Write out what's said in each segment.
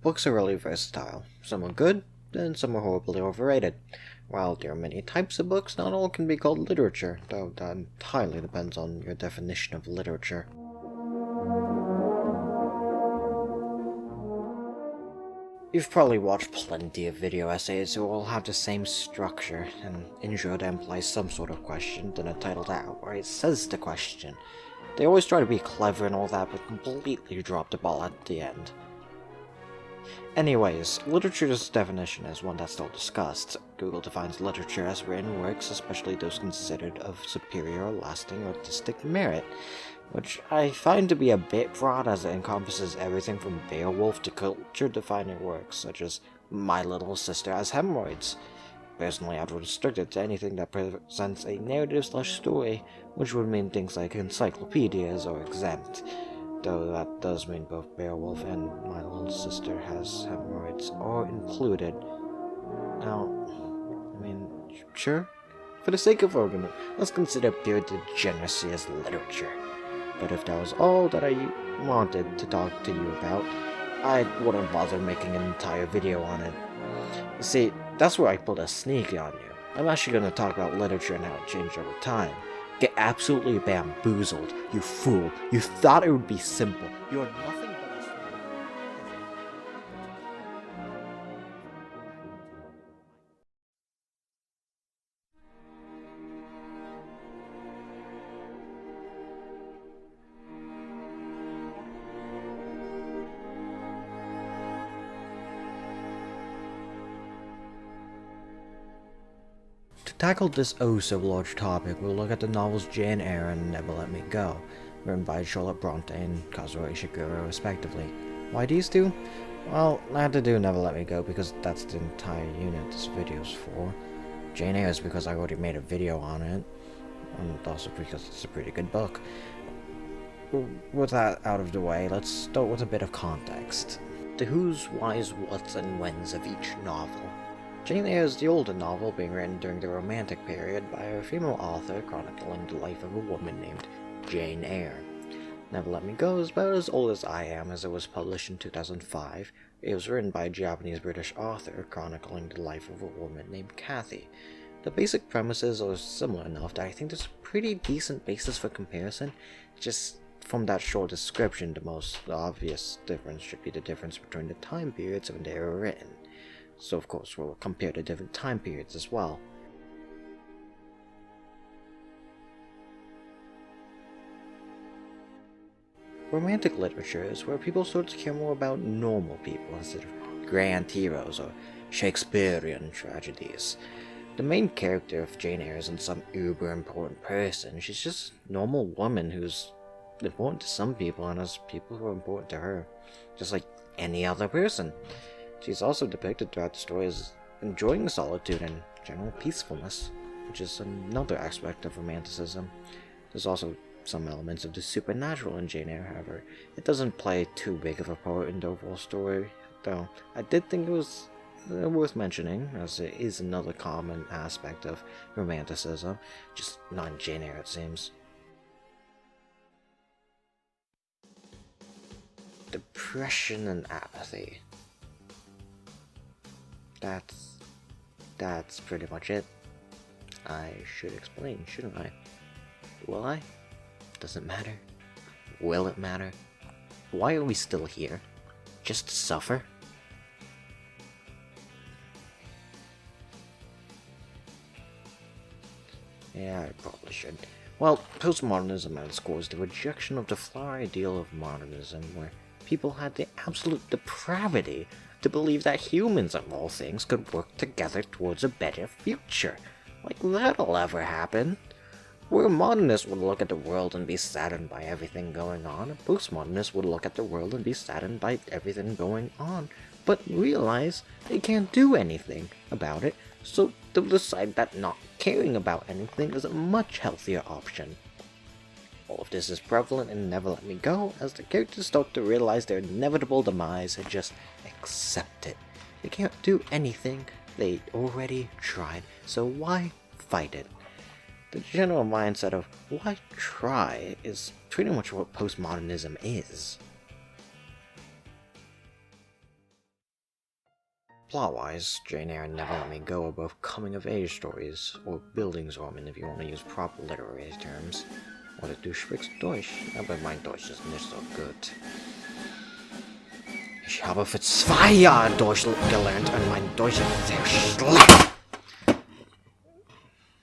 Books are really versatile. Some are good, and some are horribly overrated. While there are many types of books, not all can be called literature, though that entirely depends on your definition of literature. You've probably watched plenty of video essays who all have the same structure: an intro that implies some sort of question, then a title that outright says the question. They always try to be clever and all that, but completely drop the ball at the end. Anyways, literature's definition is one that's still discussed. Google defines literature as written works, especially those considered of superior or lasting artistic merit, which I find to be a bit broad as it encompasses everything from Beowulf to culture-defining works such as My Little Sister Has Hemorrhoids. Personally, I'd restrict it to anything that presents a narrative/story, which would mean things like encyclopedias or exempt, though that does mean both Beowulf and My Little Sister Has Hemorrhoids are included. Now, sure? For the sake of argument, let's consider pure degeneracy as literature. But if that was all that I wanted to talk to you about, I wouldn't bother making an entire video on it. You see, that's where I pulled a sneaky on you. I'm actually going to talk about literature and how it changed over time. Get absolutely bamboozled, you fool. You thought it would be simple. You're nothing but a fool. To tackle this oh-so-large topic, we'll look at the novels Jane Eyre and Never Let Me Go, written by Charlotte Bronte and Kazuo Ishiguro respectively. Why these two? Well, I had to do Never Let Me Go because that's the entire unit this video's for. Jane Eyre is because I already made a video on it, and also because it's a pretty good book. With that out of the way, let's start with a bit of context. The who's, why's, what's, and when's of each novel. Jane Eyre is the older novel being written during the Romantic period by a female author chronicling the life of a woman named Jane Eyre. Never Let Me Go is about as old as I am, as it was published in 2005. It was written by a Japanese-British author chronicling the life of a woman named Kathy. The basic premises are similar enough that I think there's a pretty decent basis for comparison. Just from that short description, the most obvious difference should be the difference between the time periods when they were written. So of course we'll compare the different time periods as well. Romantic literature is where people start to care more about normal people instead of grand heroes or Shakespearean tragedies. The main character of Jane Eyre isn't some uber important person, she's just a normal woman who's important to some people and has people who are important to her, just like any other person. She's also depicted throughout the story as enjoying solitude and general peacefulness, which is another aspect of romanticism. There's also some elements of the supernatural in Jane Eyre, however. It doesn't play too big of a part in the overall story, though I did think it was worth mentioning, as it is another common aspect of romanticism, just not in Jane Eyre it seems. Depression and apathy. That's pretty much it. I should explain, shouldn't I? Will I? Doesn't matter. Will it matter? Why are we still here? Just to suffer? Yeah, I probably should. Well, postmodernism at its core is the rejection of the flowery ideal of modernism, where people had the absolute depravity to believe that humans of all things could work together towards a better future. Like that'll ever happen. Where a modernist would look at the world and be saddened by everything going on, a postmodernist would look at the world and be saddened by everything going on, but realize they can't do anything about it, so they'll decide that not caring about anything is a much healthier option. All of this is prevalent in Never Let Me Go, as the characters start to realize their inevitable demise and just accept it. They can't do anything, they already tried, so why fight it? The general mindset of why try is pretty much what postmodernism is. Plot-wise, Jane Eyre and Never Let Me Go are both coming-of-age stories, or Bildungsroman if you want to use proper literary terms. Oder du sprichst Deutsch, aber mein Deutsch ist nicht so gut. Ich habe für 2 Jahre Deutsch gelernt und mein Deutsch ist sehr schlecht.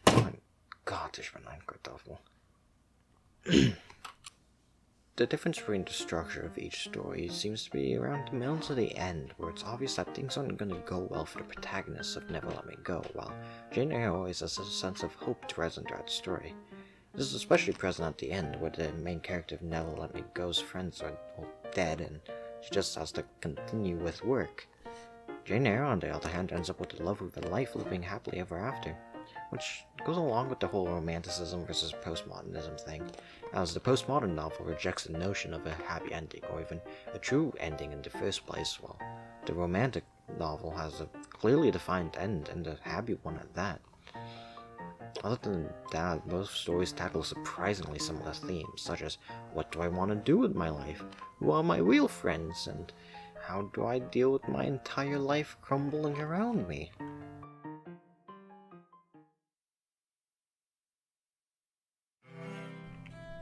Oh mein Gott, ich bin ein Kartoffel. The difference between the structure of each story seems to be around the middle to the end, where it's obvious that things aren't going to go well for the protagonist of Never Let Me Go, while Jane Eyre always has a sense of hope present throughout the story. This is especially present at the end, where the main character of Never Let Me Go's friends are all dead, and she just has to continue with work. Jane Eyre, on the other hand, ends up with the love of her life living happily ever after, which goes along with the whole romanticism versus postmodernism thing, as the postmodern novel rejects the notion of a happy ending, or even a true ending in the first place, while the romantic novel has a clearly defined end, and a happy one at that. Other than that, both stories tackle surprisingly similar themes, such as what do I want to do with my life, who are my real friends, and how do I deal with my entire life crumbling around me.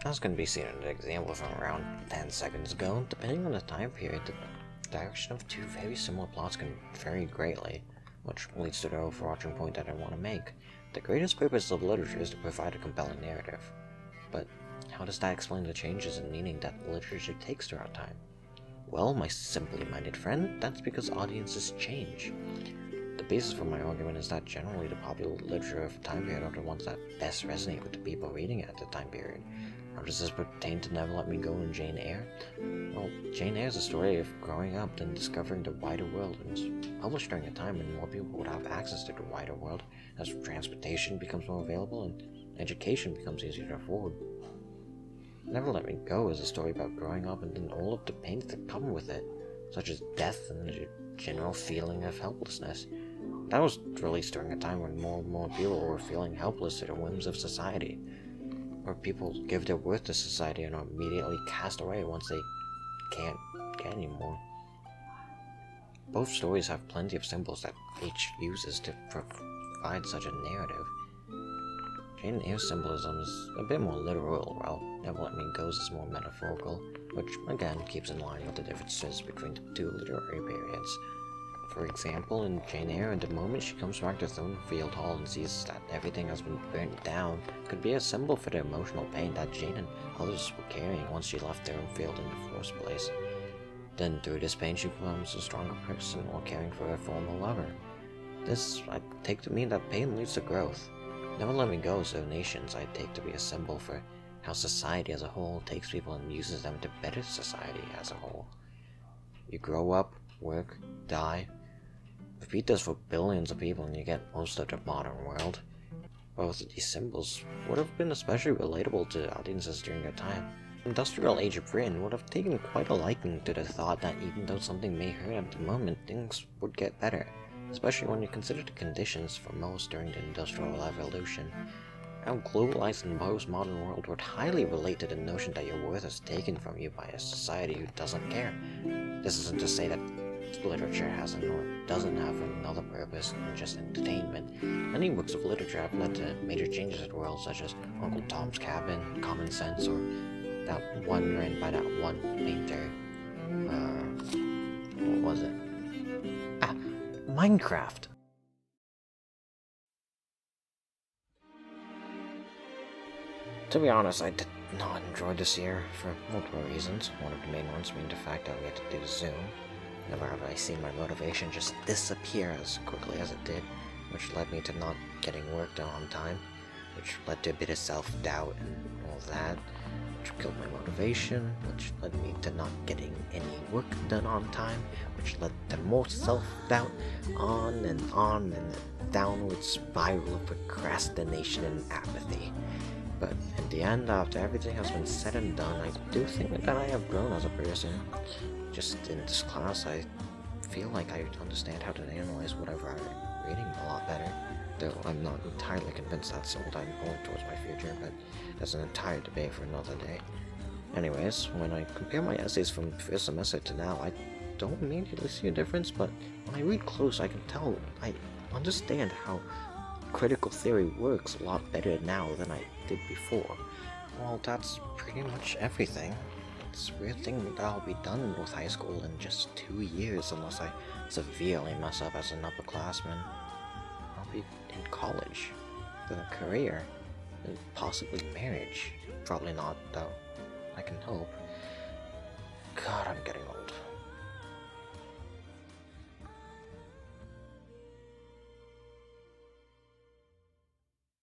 As can be seen in an example from around 10 seconds ago, depending on the time period, the direction of 2 very similar plots can vary greatly, which leads to the overarching point that I want to make. The greatest purpose of literature is to provide a compelling narrative. But how does that explain the changes in meaning that literature takes throughout time? Well, my simply minded friend, that's because audiences change. The basis for my argument is that generally the popular literature of the time period are the ones that best resonate with the people reading it at the time period. How does this pertain to Never Let Me Go and Jane Eyre? Well, Jane Eyre is a story of growing up and discovering the wider world, and was published during a time when more people would have access to the wider world, as transportation becomes more available and education becomes easier to afford. Never Let Me Go is a story about growing up and then all of the pains that come with it, such as death and a general feeling of helplessness. That was released during a time when more and more people were feeling helpless to the whims of society, where people give their worth to society and are immediately cast away once they can't get anymore. Both stories have plenty of symbols that each uses to provide such a narrative. Jane Eyre's symbolism is a bit more literal, while Never Let Me Go's is more metaphorical, which again keeps in line with the differences between the 2 literary periods. For example, in Jane Eyre, the moment she comes back to Thornfield Hall and sees that everything has been burnt down could be a symbol for the emotional pain that Jane and others were carrying once she left Thornfield in the first place. Then through this pain she becomes a stronger person while caring for her former lover. This I take to mean that pain leads to growth. Never Let Me Go's donations I take to be a symbol for how society as a whole takes people and uses them to better society as a whole. You grow up, work, die. Repeat this for billions of people and you get most of the modern world. Both of these symbols would have been especially relatable to audiences during their time. The industrial age of Britain would have taken quite a liking to the thought that even though something may hurt at the moment, things would get better, especially when you consider the conditions for most during the Industrial Revolution. Our globalized and postmodern world would highly relate to the notion that your worth is taken from you by a society who doesn't care. This isn't to say that literature hasn't or doesn't have another purpose than just entertainment. Many works of literature have led to major changes in the world, such as Uncle Tom's Cabin, Common Sense, or that one written by that one painter. What was it? Minecraft! To be honest, I did not enjoy this year for multiple reasons, one of the main ones being the fact that we had to do Zoom. Never have I seen my motivation just disappear as quickly as it did, which led me to not getting work done on time, which led to a bit of self-doubt and all that, which killed my motivation, which led me to not getting any work done on time, which led to more self-doubt, on and a downward spiral of procrastination and apathy. But in the end, after everything has been said and done, I do think that I have grown as a person. Just in this class, I feel like I understand how to analyze whatever I'm reading a lot better, though I'm not entirely convinced that's what I'm going towards my future, but that's an entire debate for another day. Anyways, when I compare my essays from first semester to now, I don't immediately see a difference, but when I read close, I can tell I understand how critical theory works a lot better now than I did before. Well, that's pretty much everything. It's a weird thing that I'll be done with high school in just 2 years unless I severely mess up as an upperclassman. I'll be in college, then a career, and possibly marriage. Probably not, though. I can hope.